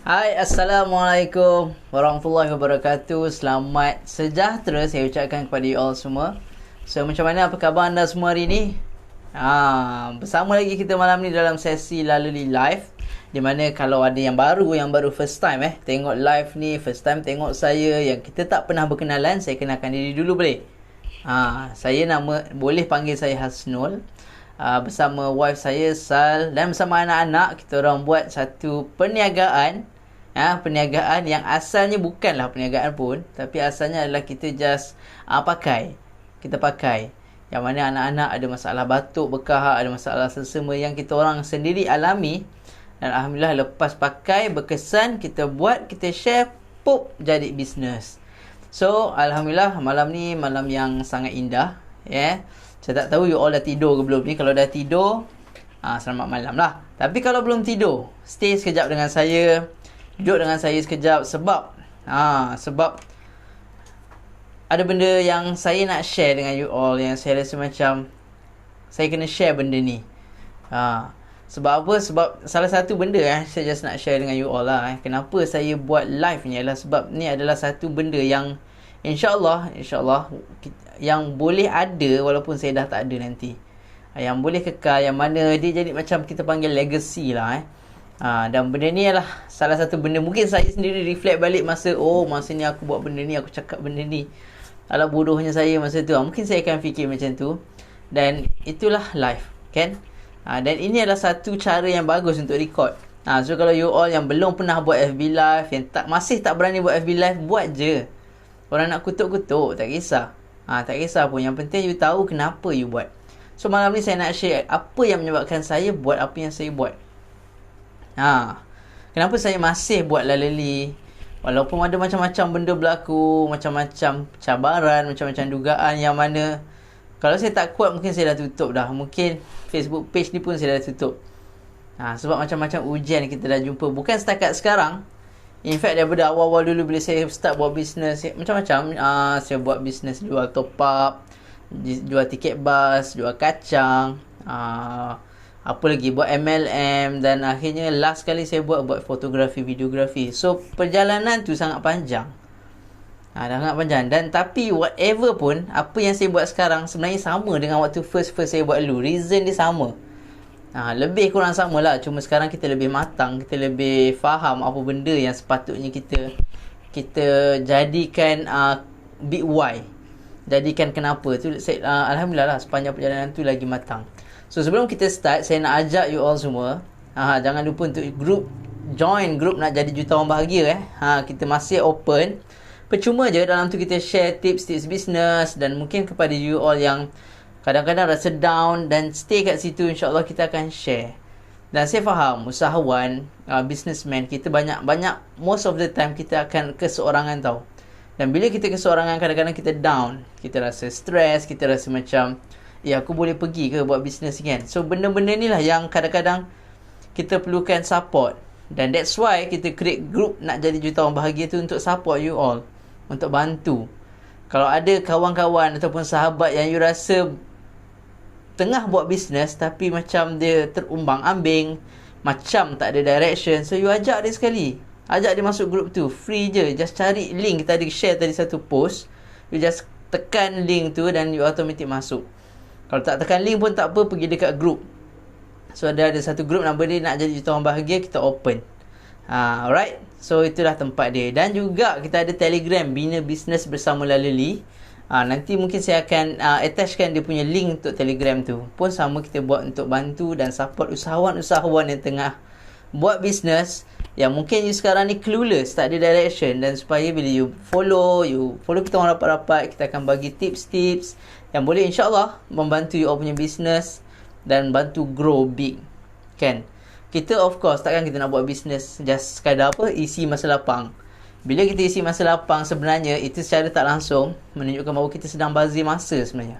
Hai, Assalamualaikum warahmatullahi wabarakatuh. Selamat sejahtera saya ucapkan kepada you all semua. So, macam mana, apa khabar anda semua hari ni? Bersama lagi kita malam ni dalam sesi Laluli Live, di mana kalau ada yang baru first time tengok live ni, first time tengok saya yang kita tak pernah berkenalan, saya kenalkan diri dulu boleh? Saya boleh panggil saya Hasnul. Bersama wife saya Sal, dan bersama anak-anak kita orang buat satu perniagaan. Perniagaan yang asalnya bukanlah perniagaan pun, tapi asalnya adalah kita just kita pakai. Yang mana anak-anak ada masalah batuk, bekah, ada masalah selsema yang kita orang sendiri alami, dan alhamdulillah lepas pakai berkesan, kita buat, kita share, jadi bisnes. So alhamdulillah malam ni malam yang sangat indah. Saya tak tahu you all dah tidur ke belum ni. Kalau dah tidur, selamat malam lah. Tapi kalau belum tidur, stay sekejap dengan saya, duduk dengan saya sekejap. Sebab ada benda yang saya nak share dengan you all, yang saya rasa macam saya kena share benda ni. Sebab apa? Sebab salah satu benda saya just nak share dengan you all lah. Kenapa saya buat live ni adalah sebab ni adalah satu benda yang InsyaAllah yang boleh ada walaupun saya dah tak ada nanti, yang boleh kekal, yang mana dia jadi macam kita panggil legacy lah. Dan benda ni adalah salah satu benda mungkin saya sendiri reflect balik masa ni aku buat benda ni, aku cakap benda ni, alah bodohnya saya masa tu. Mungkin saya akan fikir macam tu. Dan itulah life kan. Dan ini adalah satu cara yang bagus untuk record. So kalau you all yang belum pernah buat FB live, yang masih tak berani buat FB live, buat je. Orang nak kutuk-kutuk, tak kisah. Tak kisah pun. Yang penting you tahu kenapa you buat. So malam ni saya nak share apa yang menyebabkan saya buat apa yang saya buat. Kenapa saya masih buat Laluli, walaupun ada macam-macam benda berlaku, macam-macam cabaran, macam-macam dugaan, yang mana kalau saya tak kuat mungkin saya dah tutup dah. Mungkin Facebook page ni pun saya dah tutup. Sebab macam-macam ujian kita dah jumpa. Bukan setakat sekarang. In fact, daripada awal-awal dulu bila saya start buat bisnes, macam-macam. Saya buat bisnes jual top up, jual tiket bas, jual kacang, apa lagi, buat MLM, dan akhirnya last kali saya buat fotografi, videografi. So perjalanan tu sangat panjang. Sangat panjang. Dan tapi whatever pun, apa yang saya buat sekarang sebenarnya sama dengan waktu first saya buat dulu. Reason dia sama. Lebih kurang sama lah. Cuma sekarang kita lebih matang, kita lebih faham apa benda yang sepatutnya kita jadikan big why. Jadikan kenapa tu. Alhamdulillah lah, sepanjang perjalanan tu lagi matang. So sebelum kita start, saya nak ajak you all semua, jangan lupa untuk join group Nak Jadi Jutawan Bahagia. Kita masih open. Percuma je dalam tu kita share tips-tips bisnes, dan mungkin kepada you all yang kadang-kadang rasa down, dan stay kat situ, insyaAllah kita akan share. Dan saya faham usahawan, businessman, kita banyak most of the time kita akan keseorangan tau. Dan bila kita keseorangan, kadang-kadang kita down, kita rasa stress, kita rasa macam aku boleh pergi ke buat bisnes kan. So benda-benda ni lah yang kadang-kadang kita perlukan support. Dan that's why kita create group Nak Jadi Jutawan Bahagia tu, untuk support you all, untuk bantu. Kalau ada kawan-kawan ataupun sahabat yang you rasa tengah buat bisnes tapi macam dia terumbang-ambing, macam tak ada direction, so you ajak dia sekali. Ajak dia masuk group tu. Free je. Just cari link. Kita ada share tadi satu post. You just tekan link tu dan you automatic masuk. Kalau tak tekan link pun tak apa, pergi dekat group. So ada satu group, nama dia Nak Jadi Jutawan Bahagia, kita open. Alright. So itulah tempat dia. Dan juga kita ada Telegram, Bina Bisnes Bersama Laluli. Nanti mungkin saya akan attachkan dia punya link untuk Telegram tu. Pun sama, kita buat untuk bantu dan support usahawan-usahawan yang tengah buat bisnes, yang mungkin you sekarang ni clueless, tak ada direction. Dan supaya bila you follow kita orang rapat-rapat, kita akan bagi tips-tips yang boleh insyaAllah membantu you all punya bisnes dan bantu grow big kan. Kita of course takkan kita nak buat bisnes just sekadar isi masa lapang. Bila kita isi masa lapang, sebenarnya itu secara tak langsung menunjukkan bahawa kita sedang bazir masa sebenarnya.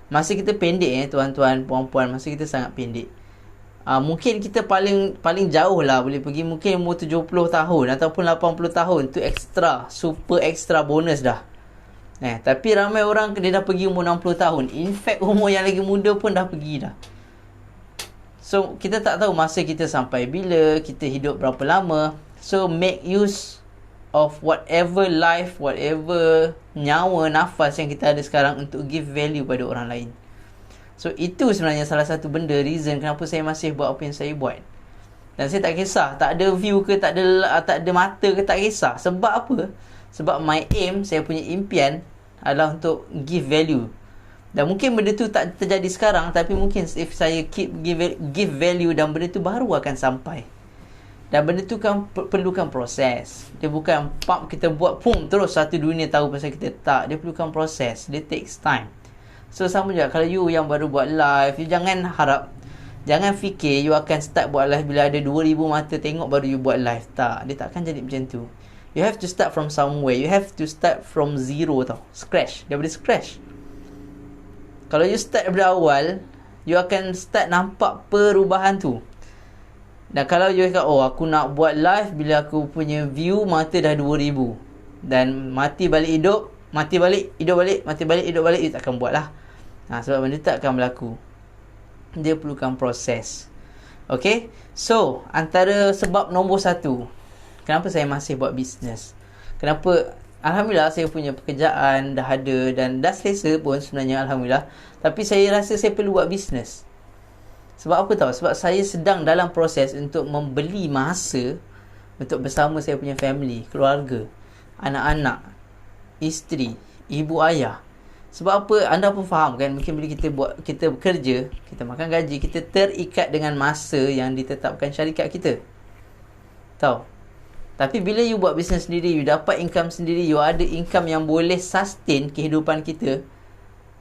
Masa kita pendek tuan-tuan, puan-puan, masa kita sangat pendek. Mungkin kita paling jauh lah boleh pergi mungkin umur 70 tahun ataupun 80 tahun. Tu super extra bonus dah. Tapi ramai orang dia dah pergi umur 60 tahun. In fact, umur yang lagi muda pun dah pergi dah. So kita tak tahu masa kita sampai bila, kita hidup berapa lama. So make use of whatever life, whatever nyawa, nafas yang kita ada sekarang untuk give value pada orang lain. So itu sebenarnya salah satu benda, reason kenapa saya masih buat apa yang saya buat. Dan saya tak kisah, tak ada view ke, tak ada mata ke, tak kisah. Sebab apa? Sebab my aim, saya punya impian adalah untuk give value. Dan mungkin benda tu tak terjadi sekarang, tapi mungkin if saya give value, dan benda tu baru akan sampai. Dan benda tu kan perlukan proses. Dia bukan pump kita buat pum terus satu dunia tahu pasal kita. Tak, dia perlukan proses. Dia takes time. So sama juga kalau you yang baru buat live, you jangan fikir you akan start buat live bila ada 2,000 mata tengok baru you buat live. Tak, dia tak akan jadi macam tu. You have to start from somewhere. You have to start from zero tau. Scratch. Daripada scratch. Kalau you start daripada awal, you akan start nampak perubahan tu. Dan kalau you kata, oh aku nak buat live bila aku punya view mata dah 2,000. Dan mati balik hidup, mati balik, hidup balik, mati balik, hidup balik, you takkan buat lah. Sebab benda tak akan berlaku. Dia perlukan proses. Okay. So, antara sebab nombor 1, kenapa saya masih buat bisnes. Kenapa, Alhamdulillah saya punya pekerjaan dah ada dan dah selesa pun sebenarnya, Alhamdulillah. Tapi saya rasa saya perlu buat bisnes. Sebab apa tahu? Sebab saya sedang dalam proses untuk membeli masa untuk bersama saya punya family, keluarga, anak-anak, isteri, ibu ayah. Sebab apa? Anda pun faham kan? Mungkin bila kita bekerja, kita makan gaji, kita terikat dengan masa yang ditetapkan syarikat kita. Tahu? Tapi bila you buat bisnes sendiri, you dapat income sendiri, you ada income yang boleh sustain kehidupan kita,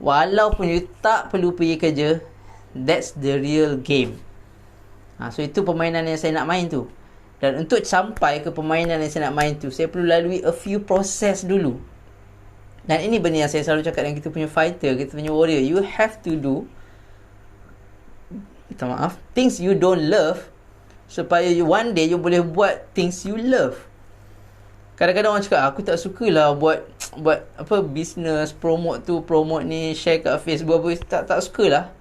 walaupun you tak perlu pergi kerja. That's the real game. So itu permainan yang saya nak main tu. Dan untuk sampai ke permainan yang saya nak main tu, saya perlu lalui a few process dulu. Dan ini benda yang saya selalu cakap dengan kita punya fighter, kita punya warrior. You have to do, things you don't love, supaya one day you boleh buat things you love. Kadang-kadang orang cakap, aku tak sukalah buat apa business, promote tu, promote ni, share kat Facebook apa, tak sukalah.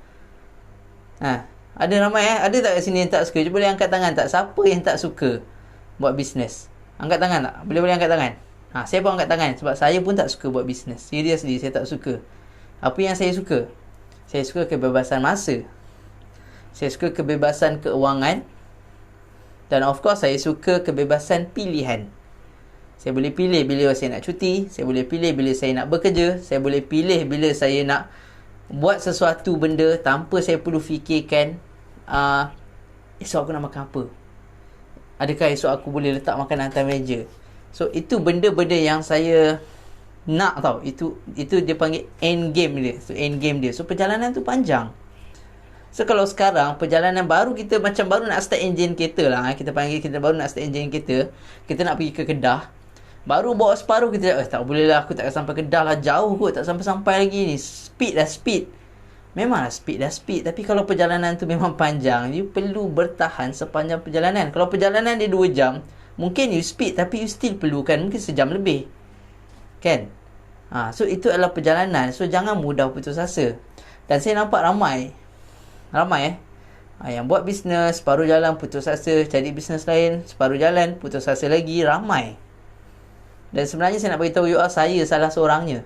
Ada ramai ada tak kat sini yang tak suka? Cuba boleh angkat tangan tak? Siapa yang tak suka buat bisnes? Angkat tangan tak? Boleh angkat tangan. Saya pun angkat tangan sebab saya pun tak suka buat bisnes. Seriously, saya tak suka. Apa yang saya suka? Saya suka kebebasan masa. Saya suka kebebasan keuangan. Dan of course saya suka kebebasan pilihan. Saya boleh pilih bila saya nak cuti, saya boleh pilih bila saya nak bekerja, saya boleh pilih bila saya nak buat sesuatu benda tanpa saya perlu fikirkan esok aku nak makan apa, adakah esok aku boleh letak makanan atas meja. So itu benda-benda yang saya nak tahu. Itu dia panggil end game dia. So end game dia. So perjalanan tu panjang. So kalau sekarang perjalanan baru, kita macam baru nak start enjin kereta lah, kita panggil, kita baru nak start enjin kereta, kita nak pergi ke Kedah, baru bawa separuh, kita tak boleh lah, aku tak akan sampai Kedah lah, jauh kot, tak sampai-sampai lagi ni. Speed. Memanglah speed. Tapi kalau perjalanan tu memang panjang, you perlu bertahan sepanjang perjalanan. Kalau perjalanan dia 2 jam, mungkin you speed, tapi you still perlukan mungkin sejam lebih, kan? So itu adalah perjalanan. So jangan mudah putus asa. Dan saya nampak ramai yang buat bisnes, separuh jalan putus asa, cari bisnes lain, separuh jalan putus asa lagi, ramai. Dan sebenarnya saya nak beritahu you, saya salah seorangnya.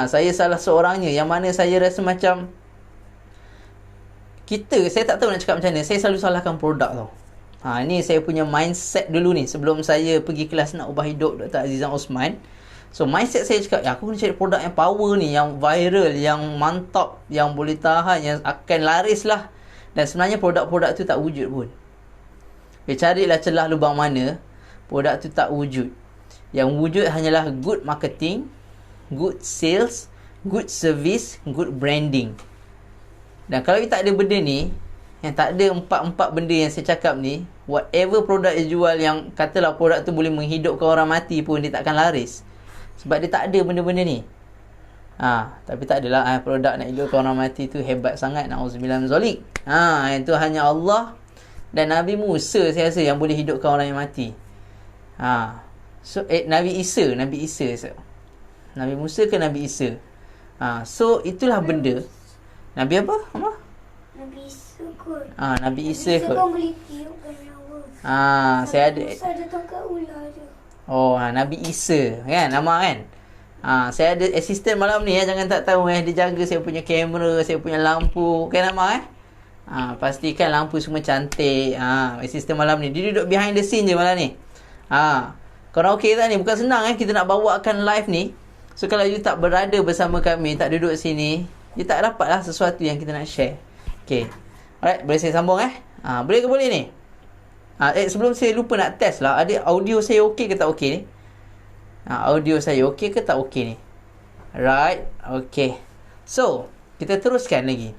Saya salah seorangnya, yang mana saya rasa macam saya tak tahu nak cakap macam mana, saya selalu salahkan produk tau. Ni saya punya mindset dulu ni, sebelum saya pergi kelas Nak Ubah Hidup Dr. Azizan Osman. So mindset saya cakap, aku kena cari produk yang power ni, yang viral, yang mantap, yang boleh tahan, yang akan laris lah. Dan sebenarnya produk-produk tu tak wujud pun. Carilah celah lubang mana produk tu tak wujud. Yang wujud hanyalah good marketing, good sales, good service, good branding. Dan kalau tak ada benda ni, yang tak ada empat benda yang saya cakap ni, whatever produk dia jual, yang katalah produk tu boleh menghidupkan orang mati pun, dia takkan laris. Sebab dia tak ada benda-benda ni. Tapi tak adalah produk nak hidupkan orang mati tu hebat sangat, na'udzubillah min zalik. Itu hanya Allah dan Nabi Musa saya rasa yang boleh hidupkan orang yang mati. So Nabi Isa. Nabi Musa ke Nabi Isa? So itulah benda. Nabi apa? Nabi Isa kot. Nabi Isa kot. Nabi Isa boleh tiupkan nyawa. Saya ada Musa ada tongkat ular je. Oh, Nabi Isa kan nama kan. Saya ada assistant malam ni jangan tak tahu dia jaga saya punya kamera, saya punya lampu. Kan nama pastikan lampu semua cantik. Assistant malam ni dia duduk behind the scene je malam ni. Korang okey tak ni? Bukan senang kita nak bawakan live ni. So kalau you tak berada bersama kami, tak duduk sini, you tak dapatlah sesuatu yang kita nak share. Okey. Alright, boleh saya sambung boleh ke boleh ni? Sebelum saya lupa nak test lah, ada audio saya okey ke tak okey ni? Audio saya okey ke tak okey ni? Right, okey. So, kita teruskan lagi.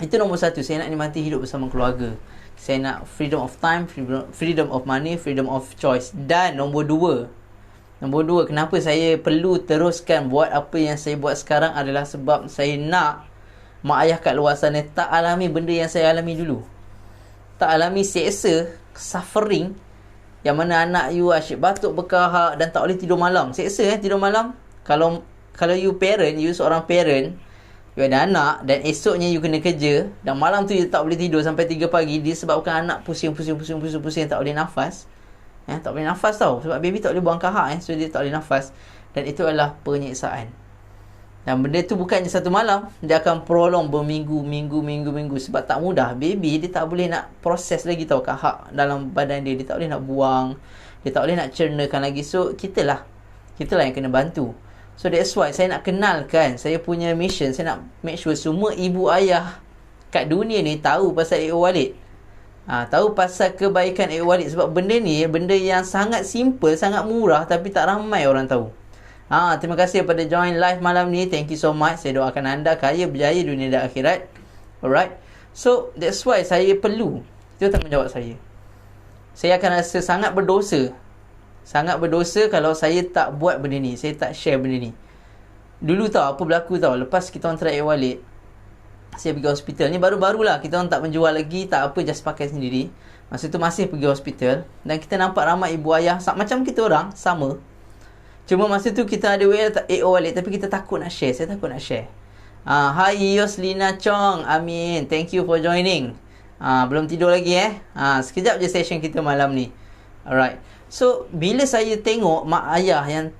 Itu nombor 1, saya nak nikmati hidup bersama keluarga. Saya nak freedom of time, freedom of money, freedom of choice. Dan nombor 2, kenapa saya perlu teruskan buat apa yang saya buat sekarang adalah sebab saya nak mak ayah kat luar sana tak alami benda yang saya alami dulu. Tak alami seksa, suffering, yang mana anak you asyik batuk berkahak dan tak boleh tidur malam. Seksa tidur malam. Kalau you parent, you seorang parent, you ada anak dan esoknya you kena kerja dan malam tu you tak boleh tidur sampai 3 pagi disebabkan anak pusing tak boleh nafas. Tak boleh nafas tau. Sebab baby tak boleh buang kahak so dia tak boleh nafas. Dan itu adalah penyiksaan. Dan benda tu bukannya satu malam, dia akan prolong berminggu. Sebab tak mudah. Baby dia tak boleh nak proses lagi tau kahak dalam badan dia. Dia tak boleh nak buang, dia tak boleh nak cernakan lagi. So kita lah yang kena bantu. So that's why saya nak kenalkan, saya punya mission, saya nak make sure semua ibu ayah kat dunia ni tahu pasal A.O. Walid. Tahu pasal kebaikan A.O. Walid. Sebab benda ni benda yang sangat simple, sangat murah, tapi tak ramai orang tahu. Terima kasih kepada join live malam ni. Thank you so much. Saya doakan anda kaya berjaya dunia dan akhirat. Alright. So that's why saya perlu, itu tanggungjawab saya. Saya akan rasa sangat berdosa kalau saya tak buat benda ni, saya tak share benda ni. Dulu apa berlaku lepas kita orang try Walid, saya pergi hospital. Ni baru-barulah kita orang tak menjual lagi, tak apa, just pakai sendiri. Masa tu masih pergi hospital dan kita nampak ramai ibu ayah macam kita orang sama. Cuma masa tu kita ada A.O. Walid tapi kita takut nak share. Saya takut nak share. Hi Yoslina Chong, Amin, thank you for joining. Belum tidur lagi sekejap je session kita malam ni. Alright. So bila saya tengok mak ayah yang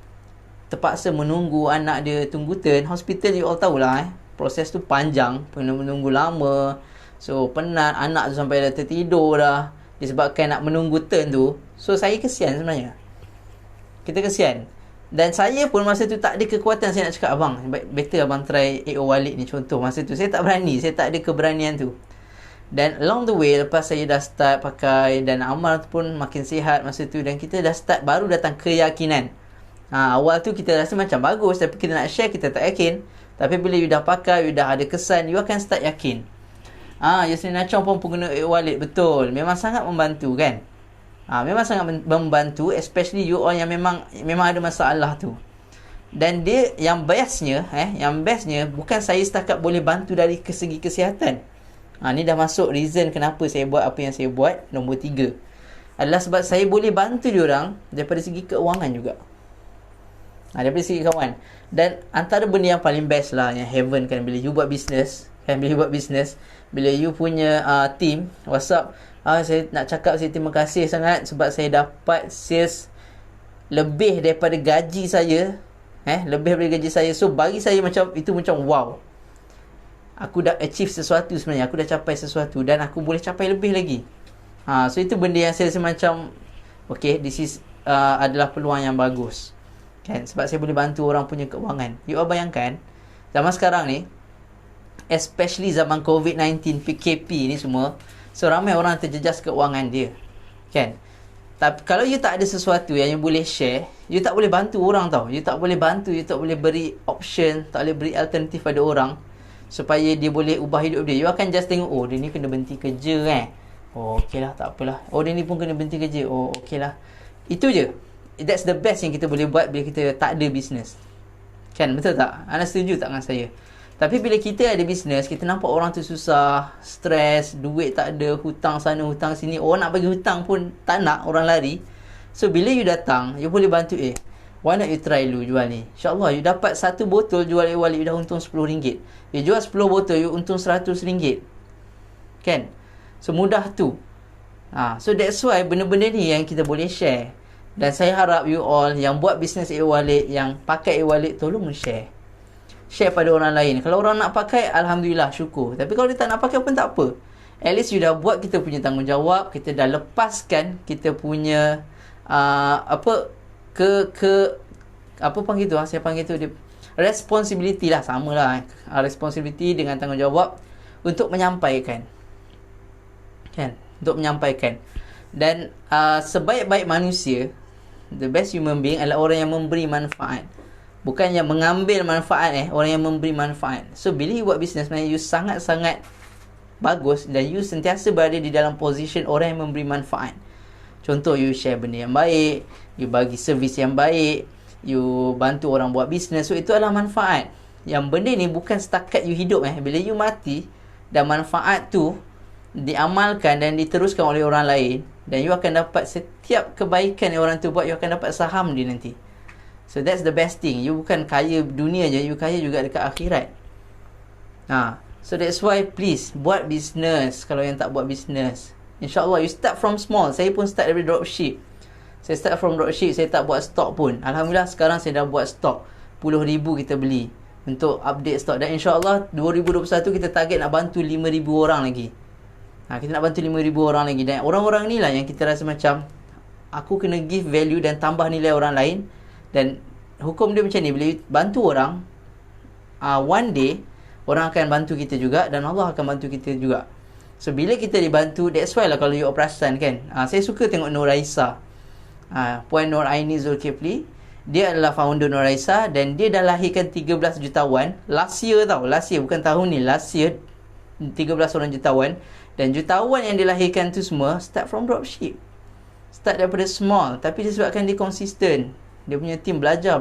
terpaksa menunggu anak dia tunggu turn hospital, you all tahulah proses tu panjang, menunggu lama. So penat, anak tu sampai dah tertidur dah disebabkan nak menunggu turn tu. So saya kesian sebenarnya. Kita kesian. Dan saya pun masa tu tak ada kekuatan. Saya nak cakap, abang, better abang try A.O. Walid ni contoh. Masa tu saya tak berani, saya tak ada keberanian tu. Dan along the way, lepas saya dah start pakai dan amal tu pun makin sihat masa tu, dan kita dah start, baru datang keyakinan. Awal tu kita rasa macam bagus, tapi kita nak share kita tak yakin. Tapi bila you dah pakai, you dah ada kesan, you akan start yakin. Yaslina Chong pun pengguna A.O. Walid. Betul, memang sangat membantu kan. Memang sangat membantu, especially you all yang memang ada masalah tu. Dan dia yang bestnya bukan saya setakat boleh bantu dari segi kesihatan. Ni dah masuk reason kenapa saya buat apa yang saya buat. Nombor 3 adalah sebab saya boleh bantu diorang daripada segi keuangan juga. Daripada segi keuangan. Dan antara benda yang paling best lah, yang heaven kan, bila you buat business, bila you punya team WhatsApp, saya nak cakap saya terima kasih sangat sebab saya dapat sales lebih daripada gaji saya. Lebih daripada gaji saya. So bagi saya itu macam wow. Aku dah achieve sesuatu sebenarnya. Aku dah capai sesuatu dan aku boleh capai lebih lagi. So itu benda yang saya rasa macam okay, this is adalah peluang yang bagus kan, sebab saya boleh bantu orang punya keuangan. You all bayangkan zaman sekarang ni, especially zaman COVID-19, PKP ni semua, so ramai orang terjejas keuangan dia kan. Tapi kalau you tak ada sesuatu yang you boleh share, you tak boleh bantu orang tau. You tak boleh bantu, you tak boleh beri option, tak boleh beri alternatif pada orang supaya dia boleh ubah hidup dia. You akan just tengok, oh dia ni kena berhenti kerja oh okey lah, tak apalah. Oh dia ni pun kena berhenti kerja, oh okey lah. Itu je. That's the best yang kita boleh buat bila kita tak ada business kan, betul tak? Anda setuju tak dengan saya? Tapi bila kita ada business, kita nampak orang tu susah, stres, duit tak ada, hutang sana, hutang sini. Orang nak bagi hutang pun tak nak, orang lari. So bila you datang, you boleh bantu, why not you try dulu jual ni? InsyaAllah you dapat 1 botol jual Walid, you dah untung RM10. You jual 10 botol, you untung RM100 kan. So mudah tu. So that's why benda-benda ni yang kita boleh share. Dan saya harap you all yang buat bisnes e-wallet, yang pakai e-wallet, tolong share pada orang lain. Kalau orang nak pakai, Alhamdulillah, syukur. Tapi kalau dia tak nak pakai pun tak apa. At least you dah buat kita punya tanggungjawab. Kita dah lepaskan kita punya apa panggil tu, saya panggil tu dia, responsibility lah, samalah responsibility dengan tanggungjawab untuk menyampaikan, kan, untuk menyampaikan. Dan sebaik-baik manusia, the best human being adalah orang yang memberi manfaat, bukan yang mengambil manfaat. Orang yang memberi manfaat. So bila you buat bisnes, you sangat-sangat bagus dan you sentiasa berada di dalam position orang yang memberi manfaat. Contoh, you share benda yang baik, you bagi servis yang baik, you bantu orang buat bisnes. So itu adalah manfaat. Yang benda ni bukan setakat you hidup. Bila you mati dan manfaat tu diamalkan dan diteruskan oleh orang lain, dan you akan dapat setiap kebaikan yang orang tu buat, you akan dapat saham dia nanti. So that's the best thing. You bukan kaya dunia je, you kaya juga dekat akhirat. So that's why please buat business. Kalau yang tak buat business, InsyaAllah you start from small. Saya pun start dari dropship. Saya start from dropship. Saya tak buat stok pun. Alhamdulillah sekarang saya dah buat stok 10,000 kita beli untuk update stok. Dan insyaAllah 2021 kita target nak bantu 5,000 orang lagi. Kita nak bantu 5,000 orang lagi. Dan orang-orang ni lah yang kita rasa macam aku kena give value dan tambah nilai orang lain. Dan hukum dia macam ni, bila bantu orang, one day orang akan bantu kita juga, dan Allah akan bantu kita juga. So bila kita dibantu, that's why lah kalau you perasan kan, saya suka tengok Nur Raisa, Puan Nur Aini Zulkifli. Dia adalah founder Nur Raisa, dan dia dah lahirkan 13 jutawan last year tau. Last year, bukan tahun ni, last year 13 orang jutawan. Dan jutawan yang dilahirkan tu semua start from dropship. Start daripada small. Tapi disebabkan dia konsisten, dia punya team belajar,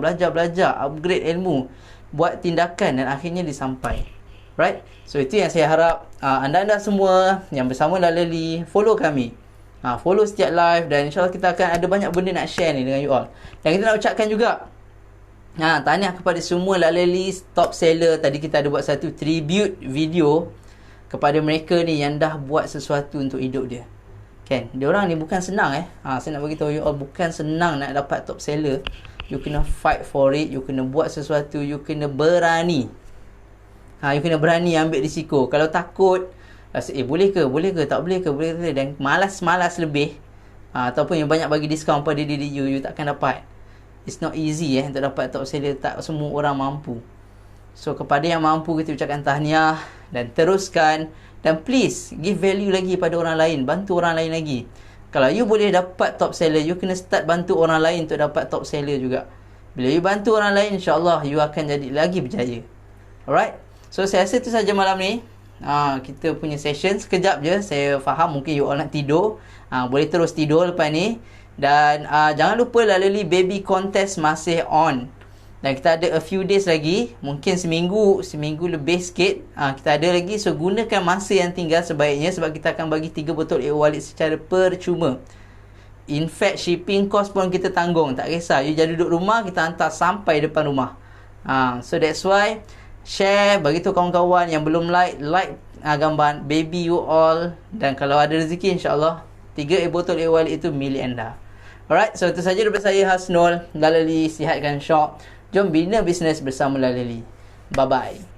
upgrade ilmu, buat tindakan, dan akhirnya dia sampai. Right? So itu yang saya harap anda-anda semua yang bersama Laleli, follow kami, follow setiap live. Dan insyaAllah kita akan ada banyak benda nak share ni dengan you all. Dan kita nak ucapkan juga tahniah kepada semua Laleli top seller. Tadi kita ada buat satu tribute video kepada mereka ni yang dah buat sesuatu untuk hidup dia, kan. Diorang ni bukan senang saya nak bagi tahu you all, bukan senang nak dapat top seller. You kena fight for it. You kena buat sesuatu. You kena berani. You kena berani ambil risiko. Kalau takut, rasa boleh ke, tak boleh ke, dan malas lebih, ataupun yang banyak bagi diskaun pada diri you, you takkan dapat. It's not easy untuk dapat top seller. Tak semua orang mampu. So kepada yang mampu, kita ucapkan tahniah dan teruskan. Dan please give value lagi pada orang lain, bantu orang lain lagi. Kalau you boleh dapat top seller, you kena start bantu orang lain untuk dapat top seller juga. Bila you bantu orang lain, insyaAllah you akan jadi lagi berjaya. Alright. So saya rasa itu saja malam ni. Kita punya session sekejap je. Saya faham mungkin you all nak tidur. Boleh terus tidur lepas ni. Dan jangan lupa Laleli Baby Contest masih on. Dan kita ada a few days lagi, mungkin seminggu lebih sikit, kita ada lagi. So gunakan masa yang tinggal sebaiknya, sebab kita akan bagi 3 botol e-wallet secara percuma. In fact, shipping cost pun kita tanggung. Tak kisah, you jadi duduk rumah, kita hantar sampai depan rumah. So that's why, share, bagi tu kawan-kawan yang belum like gambar baby you all. Dan kalau ada rezeki, insyaAllah 3 botol e-wallet itu milik anda. Alright, so itu saja daripada saya, Hasnul. Laleli, sihatkan syok. Jom bina bisnes bersama Laleli. Bye-bye.